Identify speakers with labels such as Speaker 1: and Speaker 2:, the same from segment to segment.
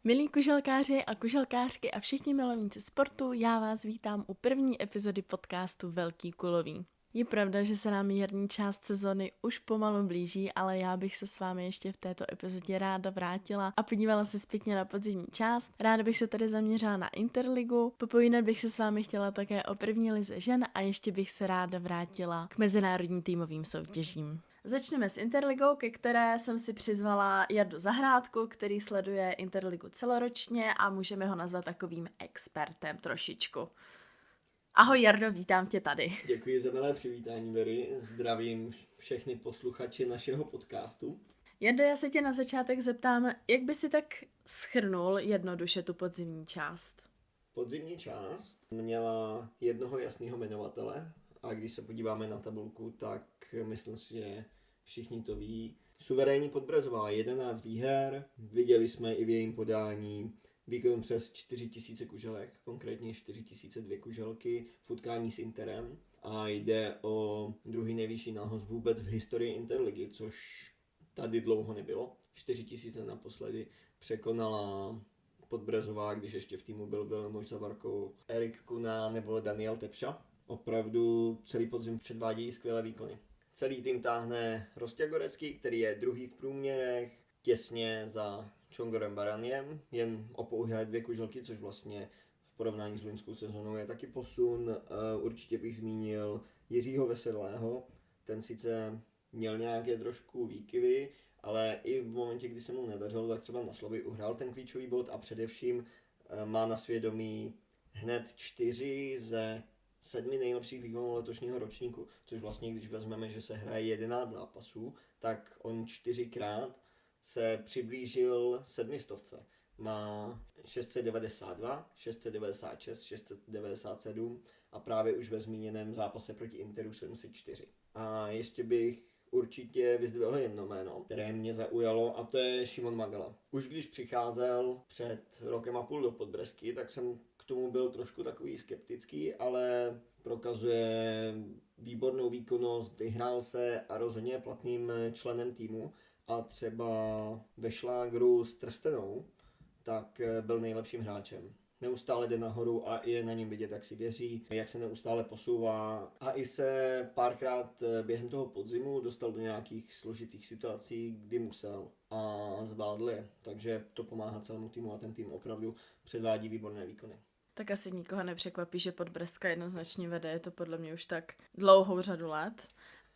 Speaker 1: Milí kuželkáři a kuželkářky a všichni milovníci sportu, já vás vítám u první epizody podcastu Velký kulový. Je pravda, že se nám jarní část sezony už pomalu blíží, ale já bych se s vámi ještě v této epizodě ráda vrátila a podívala se zpětně na podzimní část. Ráda bych se tady zaměřila na Interligu, popovídat bych se s vámi chtěla také o první lize žen a ještě bych se ráda vrátila k mezinárodním týmovým soutěžím. Začneme s Interligou, ke které jsem si přizvala Jardu Zahrádku, který sleduje Interligu celoročně a můžeme ho nazvat takovým expertem trošičku. Ahoj Jardo, vítám tě tady.
Speaker 2: Děkuji za milé přivítání, Very. Zdravím všechny posluchače našeho podcastu.
Speaker 1: Jardo, já se tě na začátek zeptám, jak by si tak shrnul jednoduše tu podzimní část?
Speaker 2: Podzimní část měla jednoho jasného jmenovatele a když se podíváme na tabulku, tak myslím si, že všichni to ví. Suverénní Podbrezová, 11 výher, viděli jsme i v jejím podání výkon přes 4000 kuželek, konkrétně 4002 kuželky v utkání s Interem a jde o druhý nejvyšší nához vůbec v historii Interligy, což tady dlouho nebylo. 4000 naposledy překonala Podbrezová, když ještě v týmu byl Vilmoš Zavarko, Erik Kuna nebo Daniel Tepša. Opravdu celý podzim předvádějí skvělé výkony. Celý tým táhne Rostěgorecký, který je druhý v průměrech, těsně za Čongorem Baraniem, jen o pouhé 2 kuželky, což vlastně v porovnání s loňskou sezónou je taky posun. Určitě bych zmínil Jiřího Veselého, ten sice měl nějaké trošku výkyvy, ale i v momentě, kdy se mu nedařilo, tak třeba na Slovy uhrál ten klíčový bod a především má na svědomí hned 4 ze 7 nejlepších výkonů letošního ročníku, což vlastně, když vezmeme, že se hraje 11 zápasů, tak on 4krát se přiblížil 700. Má 692, 696, 697 a právě už ve zmíněném zápase proti Interu 704. A ještě bych určitě vyzdvihl jedno jméno, které mě zaujalo, a to je Šimon Magala. Už když přicházel před rokem a půl do Podbrezky, tak jsem k tomu byl trošku takový skeptický, ale prokazuje výbornou výkonnost, vyhrál se a rozhodně je platným členem týmu. A třeba ve šlágru s Trstenou, tak byl nejlepším hráčem. Neustále jde nahoru a je na něm vidět, jak si věří, jak se neustále posouvá. A i se párkrát během toho podzimu dostal do nějakých složitých situací, kdy musel a zvládl je. Takže to pomáhá celému týmu a ten tým opravdu předvádí výborné výkony.
Speaker 1: Tak asi nikoho nepřekvapí, že Podbrezka jednoznačně vede, je to podle mě už tak dlouhou řadu let.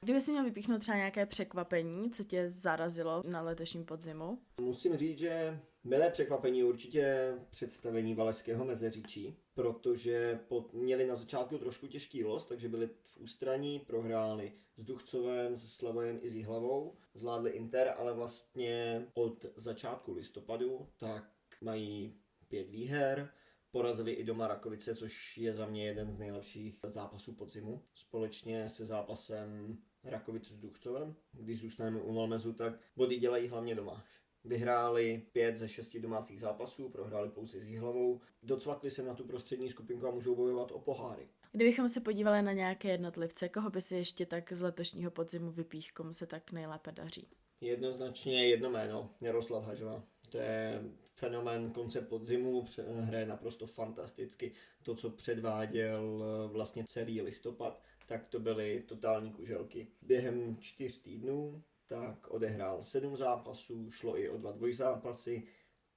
Speaker 1: Kdyby si měl vypíchnout třeba nějaké překvapení, co tě zarazilo na letošním podzimu?
Speaker 2: Musím říct, že milé překvapení určitě představení Valašského Meziříčí, protože měli na začátku trošku těžký los, takže byli v ústraní, prohráli s Duchcovem, se Slavojem i s Jihlavou, zvládli Inter, ale vlastně od začátku listopadu tak mají 5 výher, porazili i doma Rakovice, což je za mě jeden z nejlepších zápasů podzimu, společně se zápasem Rakovic s Duchcovem. Když zůstaneme u Malmezu, tak body dělají hlavně doma. Vyhráli 5 ze 6 domácích zápasů, prohráli pouze s Jihlavou, docvakli se na tu prostřední skupinku a můžou bojovat o poháry.
Speaker 1: Kdybychom se podívali na nějaké jednotlivce, koho by si ještě tak z letošního podzimu vypích, komu se tak nejlépe daří?
Speaker 2: Jednoznačně jedno jméno, Jaroslav Hažova. To je fenomén konce podzimu, hraje naprosto fantasticky. To, co předváděl vlastně celý listopad, tak to byly totální kuželky. Během 4 týdnů tak odehrál 7 zápasů, šlo i o 2 dvojzápasy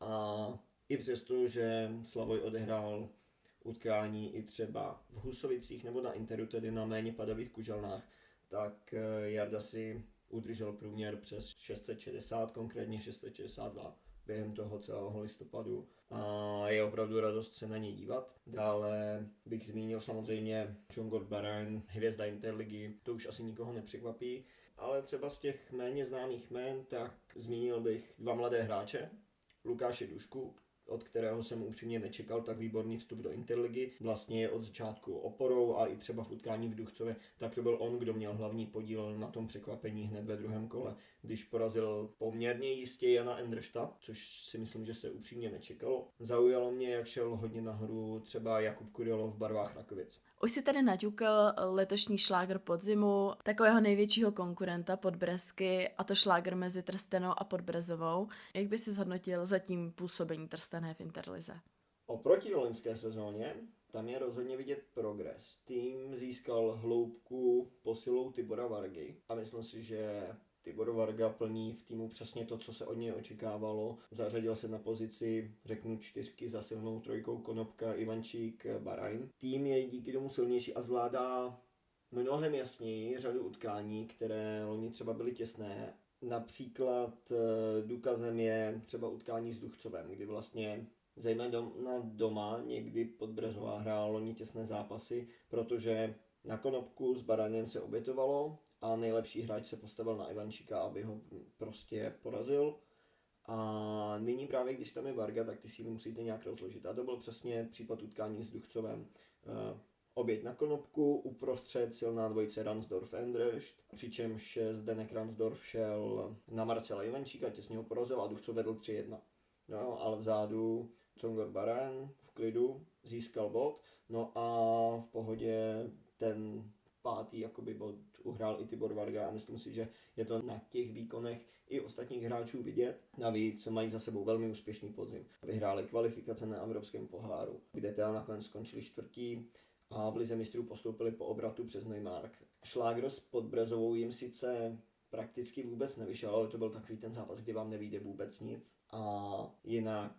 Speaker 2: a i přesto, že Slavoj odehrál utkání i třeba v Husovicích nebo na Interu, tedy na méně padavých kuželnách, tak Jarda si udržel průměr přes 660, konkrétně 662 během toho celého listopadu a je opravdu radost se na něj dívat. Dále bych zmínil samozřejmě Čongor Baraň, hvězda Interligy, to už asi nikoho nepřekvapí, ale třeba z těch méně známých jmén, tak zmínil bych 2 mladé hráče, Lukáše Dušku, od kterého jsem upřímně nečekal tak výborný vstup do Interligy. Vlastně je od začátku oporou a i třeba v utkání v Duchcově, tak to byl on, kdo měl hlavní podíl na tom překvapení hned ve druhém kole, když porazil poměrně jistě Jana Endršta, což si myslím, že se upřímně nečekalo. Zaujalo mě, jak šel hodně nahoru třeba Jakub Kurilov v barvách Rakovic.
Speaker 1: Už si tady naťukl letošní šlágr podzimu, takového největšího konkurenta Podbrezky, a to šlágr mezi Trstenou a Podbrezovou. Jak by si zhodnotil zatím působení Trstené v Interlize?
Speaker 2: Oproti loňské sezóně, tam je rozhodně vidět progres. Tým získal hloubku posilou Tibora Vargy a myslím si, že Tibor Varga plní v týmu přesně to, co se od něj očekávalo. Zařadil se na pozici, řeknu, 4 za silnou trojkou Konopka, Ivančík, Barajn. Tým je díky tomu silnější a zvládá mnohem jasněji řadu utkání, které loni třeba byly těsné. Například důkazem je třeba utkání s Duchcovem, kdy vlastně zejména doma někdy Podbrezová hrála loni těsné zápasy, protože na Konopku s Baranem se obětovalo a nejlepší hráč se postavil na Ivančíka, aby ho prostě porazil. A nyní právě, když tam je Varga, tak ty síly musíte nějak rozložit. A to byl přesně případ utkání s Duchcovem. Oběť na Konopku, uprostřed silná dvojice Ransdorf-Endrešt, přičemž Zdeněk Ransdorf šel na Marcela Ivančíka, těsně ho porazil a Duchcov vedl 3-1. No, ale vzadu Congor Baran v klidu získal bod, no a v pohodě ten 5. jakoby bod uhrál i Tibor Varga a myslím si, že je to na těch výkonech i ostatních hráčů vidět. Navíc mají za sebou velmi úspěšný podzim. Vyhráli kvalifikace na Evropském poháru, kde teda nakonec skončili 4. a v lize mistrů postoupili po obratu přes Neumark. Šlágr s Podbrezovou jim sice prakticky vůbec nevyšel, ale to byl takový ten zápas, kdy vám nevyjde vůbec nic. A jinak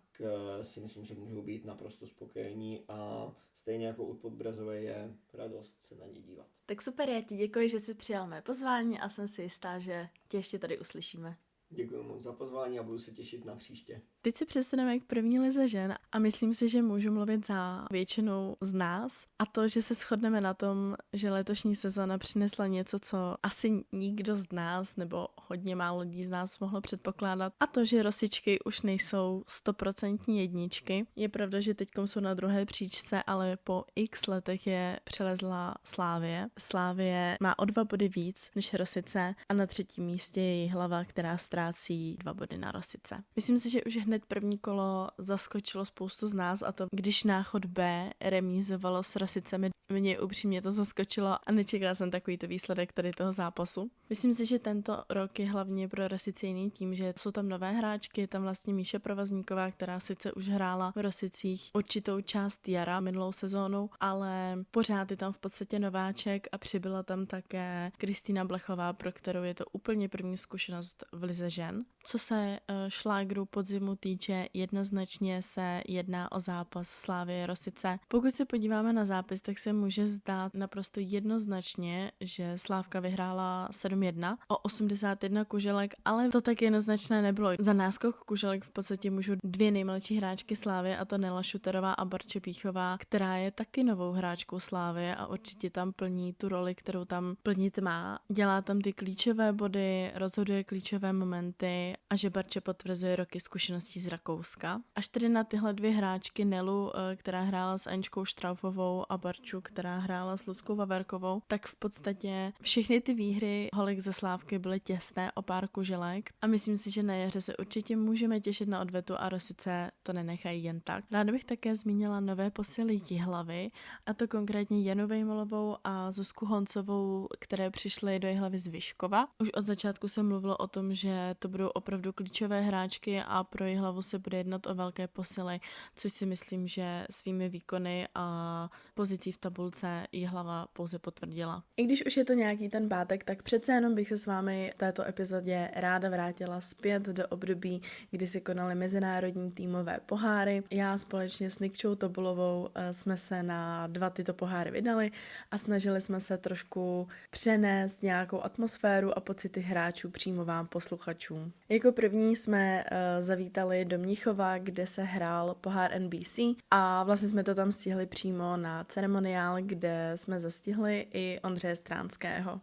Speaker 2: si myslím, že můžou být naprosto spokojení a stejně jako u Podbrezové je radost se na ně dívat.
Speaker 1: Tak super, já ti děkuji, že jsi přijal mé pozvání a jsem si jistá, že tě ještě tady uslyšíme.
Speaker 2: Děkuji moc za pozvání a budu se těšit na příště.
Speaker 1: Teď se přesuneme k první lize žen a myslím si, že můžu mluvit za většinou z nás a to, že se shodneme na tom, že letošní sezona přinesla něco, co asi nikdo z nás nebo hodně málo lidí z nás mohlo předpokládat, a to, že Rosičky už nejsou 100% jedničky. Je pravda, že teď jsou na druhé příčce, ale po x letech je přelezla Slávie. Slávie má o 2 body víc než Rosice a na 3. místě je Jihlava, která ztrácí 2 body na Rosice. Myslím si, že už hned první kolo zaskočilo spoustu z nás a to, když náchod B remízovalo s Rosicemi, mě upřímně to zaskočilo a nečekala jsem takovýto výsledek tady toho zápasu. Myslím si, že tento rok je hlavně pro Rosice jiný tím, že jsou tam nové hráčky, je tam vlastně Míša Provazníková, která sice už hrála v Rosicích určitou část jara minulou sezónu, ale pořád je tam v podstatě nováček a přibyla tam také Kristýna Blechová, pro kterou je to úplně první zkušenost v lize žen. Co se šlágru podzimu týče, jednoznačně se jedná o zápas Slávie Rosice. Pokud se podíváme na zápis, tak se může zdát naprosto jednoznačně, že Slávka vyhrála 7-1 o 81 kuželek, ale to tak jednoznačné nebylo. Za náskok kuželek v podstatě můžou 2 nejmladší hráčky Slávie, a to Nela Šuterová a Barče Píchová, která je taky novou hráčkou Slávie a určitě tam plní tu roli, kterou tam plnit má. Dělá tam ty klíčové body, rozhoduje klíčové momenty a že Barče potvrzuje roky zkušeností z Rakouska. Až tedy na tyhle 2 hráčky, Nelu, která hrála s Aničkou Štraufovou, a Barču, která hrála s Luckou Vaverkovou, tak v podstatě všechny ty výhry holek ze Slávky byly těsné o pár kuželek a myslím si, že na jaře se určitě můžeme těšit na odvetu a Rosice to nenechají jen tak. Ráda bych také zmínila nové posily Jihlavy, a to konkrétně Janu Vejmolovou a Zuzku Honcovou, které přišly do Jihlavy z Vyškova. Už od začátku se mluvilo o tom, že to budou opravdu klíčové hráčky a pro Jihlavu se bude jednat o velké posily, což si myslím, že svými výkony a pozicí v tabulce Jihlava pouze potvrdila. I když už je to nějaký ten pátek, tak přece jenom bych se s vámi v této epizodě ráda vrátila zpět do období, kdy se konaly mezinárodní týmové poháry. Já společně s Nikčou Tobulovou jsme se na 2 tyto poháry vydali a snažili jsme se trošku přenést nějakou atmosféru a pocity hráčů přímo vám posluchačům. Jako první jsme zavítali do Mnichova, kde se hrál pohár NBC a vlastně jsme to tam stihli přímo na ceremoniál, kde jsme zastihli i Ondřeje Stránského.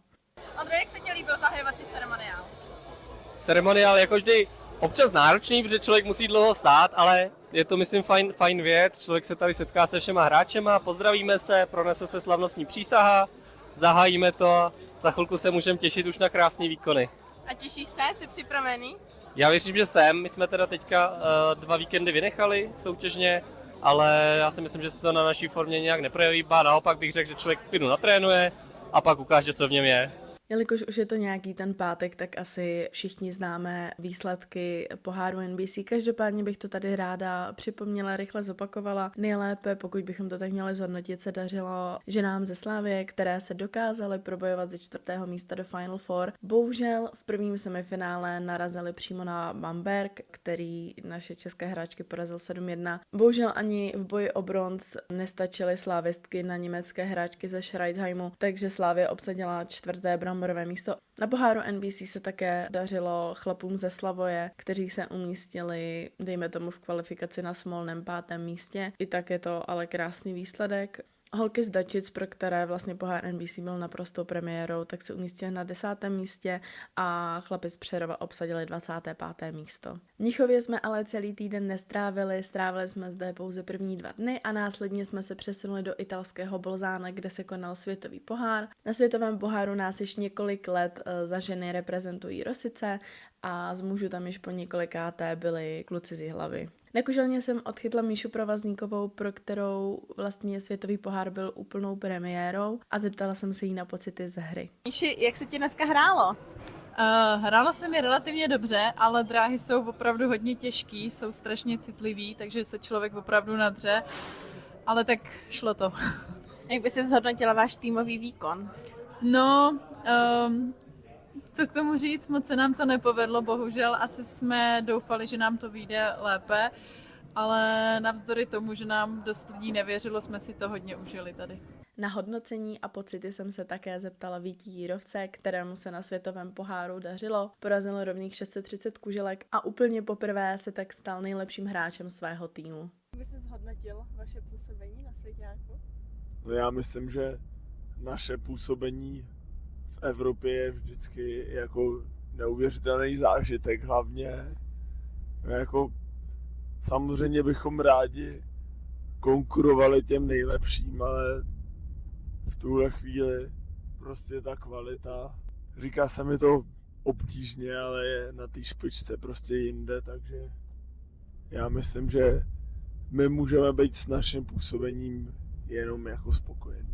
Speaker 1: Ondřej, jak se ti líbil zahajovací ceremoniál?
Speaker 3: Ceremoniál jako vždy občas náročný, protože člověk musí dlouho stát, ale je to, myslím, fajn věc. Člověk se tady setká se všema hráčema, pozdravíme se, pronese se slavnostní přísaha, zahájíme to a za chvilku se můžeme těšit už na krásné výkony.
Speaker 1: A těšíš se? Jsi připravený?
Speaker 3: Já věřím, že jsem. My jsme teda teďka 2 víkendy vynechali soutěžně, ale já si myslím, že se to na naší formě nějak neprojeví. Ba naopak bych řekl, že člověk v klidu natrénuje a pak ukáže, co v něm je.
Speaker 1: Jelikož už je to nějaký ten pátek, tak asi všichni známe výsledky poháru NBC. Každopádně bych to tady ráda připomněla, rychle zopakovala. Nejlépe, pokud bychom to tak měli zhodnotit, se dařilo ženám ze Slavie, které se dokázaly probojovat ze 4. místa do Final Four. Bohužel v prvním semifinále narazili přímo na Bamberg, který naše české hráčky porazil 7-1. Bohužel ani v boji o bronz nestačily slávistky na německé hráčky ze Schreidheimu, takže Slavie obsadila 4. bramborové místo. Na poháru NBC se také dařilo chlapům ze Slavoje, kteří se umístili, dejme tomu, v kvalifikaci na smolném 5. místě. I tak je to ale krásný výsledek. Holky z Dačic, pro které vlastně pohár NBC byl naprostou premiérou, tak se umístili na 10. místě a chlapi z Přerova obsadili 25. místo. V Mnichově jsme ale celý týden nestrávili, strávili jsme zde pouze první 2 dny a následně jsme se přesunuli do italského Bolzána, kde se konal světový pohár. Na světovém poháru nás již několik let za ženy reprezentují Rosice a z mužů tam již po několikáté byli kluci z Jihlavy. Na kuželně jsem odchytla Míšu Provazníkovou, pro kterou vlastně světový pohár byl úplnou premiérou a zeptala jsem se jí na pocity ze hry. Míši, jak se ti dneska hrálo?
Speaker 4: Hrálo se mi relativně dobře, ale dráhy jsou opravdu hodně těžký, jsou strašně citlivý, takže se člověk opravdu nadře, ale tak šlo to.
Speaker 1: Jak by si zhodnotila váš týmový výkon?
Speaker 4: No, co k tomu říct, moc se nám to nepovedlo, bohužel. Asi jsme doufali, že nám to vyjde lépe, ale navzdory tomu, že nám dost lidí nevěřilo, jsme si to hodně užili tady.
Speaker 1: Na hodnocení a pocity jsem se také zeptala Víti Jírovce, kterému se na světovém poháru dařilo. Porazil rovných 630 kuželek a úplně poprvé se tak stal nejlepším hráčem svého týmu. Jak by si zhodnotil vaše působení na svěťáku?
Speaker 5: No já myslím, že naše působení v Evropě je vždycky jako neuvěřitelný zážitek, hlavně jako samozřejmě bychom rádi konkurovali těm nejlepším, ale v tuhle chvíli prostě ta kvalita, říká se mi to obtížně, ale je na té špičce prostě jinde, takže já myslím, že my můžeme být s naším působením jenom jako spokojení.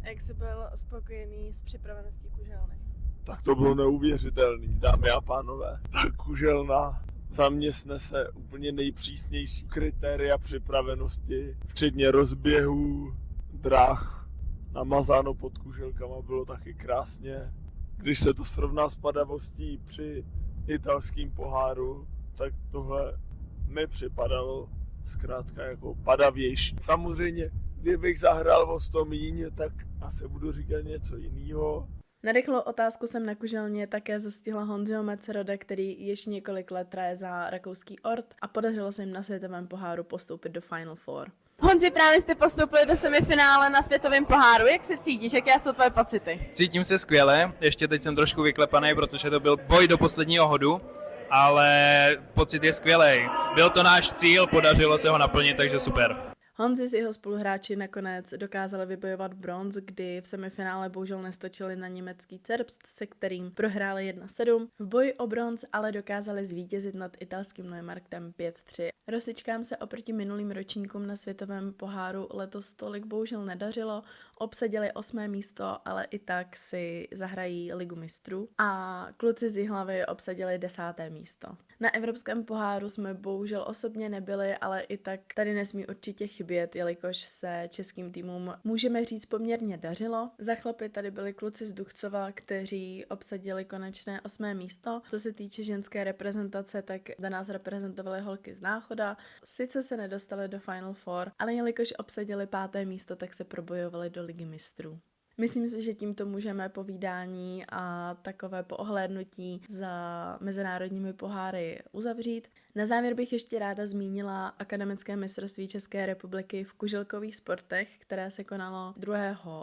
Speaker 1: Jak jsi byl spokojený s připraveností kuželny?
Speaker 5: Tak to bylo neuvěřitelný, dámy a pánové. Ta kuželna za mě snese úplně nejpřísnější kritéria připravenosti, včetně rozběhů, dráh, namazáno pod kuželkama bylo taky krásně. Když se to srovná s padavostí při italském poháru, tak tohle mi připadalo zkrátka jako padavější. Samozřejmě, kdybych zahrál o 100 míň, tak asi budu říkat něco jiného.
Speaker 1: Na rychlou otázku jsem na kuželně také zastihla Honziho Metzeroda, který již několik let hraje za rakouský Ort a podařilo se jim na světovém poháru postoupit do Final Four. Honzi, právě jste postoupili do semifinále na světovém poháru. Jak se cítíš? Jaké jsou tvoje pocity?
Speaker 6: Cítím se skvěle, ještě teď jsem trošku vyklepaný, protože to byl boj do posledního hodu, ale pocit je skvělej. Byl to náš cíl, podařilo se ho naplnit, takže super.
Speaker 1: Honzi s jeho spoluhráči nakonec dokázali vybojovat bronz, kdy v semifinále bohužel nestačili na německý Zerbst, se kterým prohráli 1-7. V boji o bronz ale dokázali zvítězit nad italským Neumarktem 5-3. Rosičkám se oproti minulým ročníkům na světovém poháru letos tolik bohužel nedařilo. Obsadili 8. místo, ale i tak si zahrají Ligu mistrů. A kluci z Jihlavy obsadili 10. místo. Na evropském poháru jsme bohužel osobně nebyli, ale i tak tady nesmí určitě chybět, jelikož se českým týmům můžeme říct poměrně dařilo. Za chlapy tady byli kluci z Duchcova, kteří obsadili konečné 8. místo. Co se týče ženské reprezentace, tak za nás reprezentovaly holky z Náchoda. Sice se nedostali do Final Four, ale jelikož obsadili 5. místo, tak se probojovali do Ligy mistrů. Myslím si, že tímto můžeme povídání a takové poohlédnutí za mezinárodními poháry uzavřít. Na závěr bych ještě ráda zmínila akademické mistrovství České republiky v kuželkových sportech, které se konalo 2.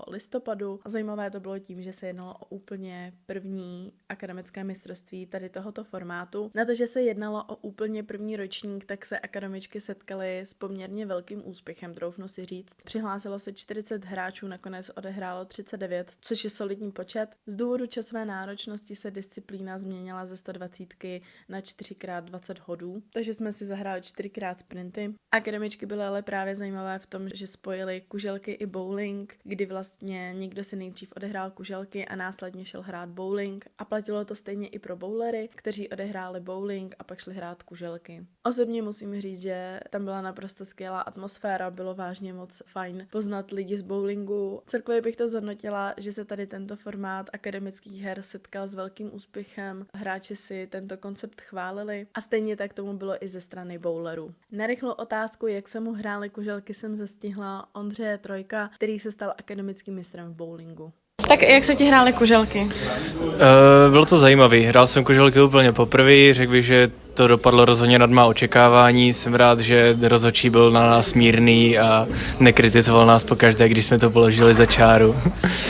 Speaker 1: listopadu. A zajímavé to bylo tím, že se jednalo o úplně první akademické mistrovství tady tohoto formátu. Na to, že se jednalo o úplně první ročník, tak se akademičky setkaly s poměrně velkým úspěchem, troufnu si říct. Přihlásilo se 40 hráčů, nakonec odehrálo 39, což je solidní počet. Z důvodu časové náročnosti se disciplína změnila ze 120 na 4x20 hodů, takže jsme si zahráli 4x sprinty. Akademičky byly ale právě zajímavé v tom, že spojily kuželky i bowling, kdy vlastně někdo si nejdřív odehrál kuželky a následně šel hrát bowling a platilo to stejně i pro bowlery, kteří odehráli bowling a pak šli hrát kuželky. Osobně musím říct, že tam byla naprosto skvělá atmosféra, bylo vážně moc fajn poznat lidi z bowlingu. Celkově bych to zhodnotila, že se tady tento formát akademických her setkal s velkým úspěchem, hráči si tento koncept chválili a stejně tak tomu bylo i ze strany bowlerů. Na rychlou otázku, jak se mu hrály kuželky, jsem zastihla Ondřeje Trojka, který se stal akademickým mistrem v bowlingu. Tak jak se ti hrály kuželky?
Speaker 7: Bylo to zajímavý. Hrál jsem kuželky úplně poprvé, řekl bych, že to dopadlo rozhodně nad má očekávání. Jsem rád, že rozhodčí byl na nás mírný a nekritizoval nás pokaždé, když jsme to položili za čáru.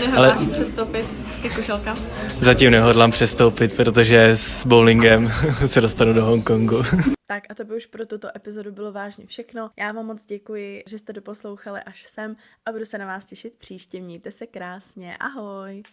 Speaker 1: Nehodláš přestoupit ke kuželkám?
Speaker 7: Zatím nehodlám přestoupit, protože s bowlingem se dostanu do Hongkongu.
Speaker 1: Tak a to by už pro tuto epizodu bylo vážně všechno. Já vám moc děkuji, že jste doposlouchali až sem a budu se na vás těšit příště. Mějte se krásně. Ahoj!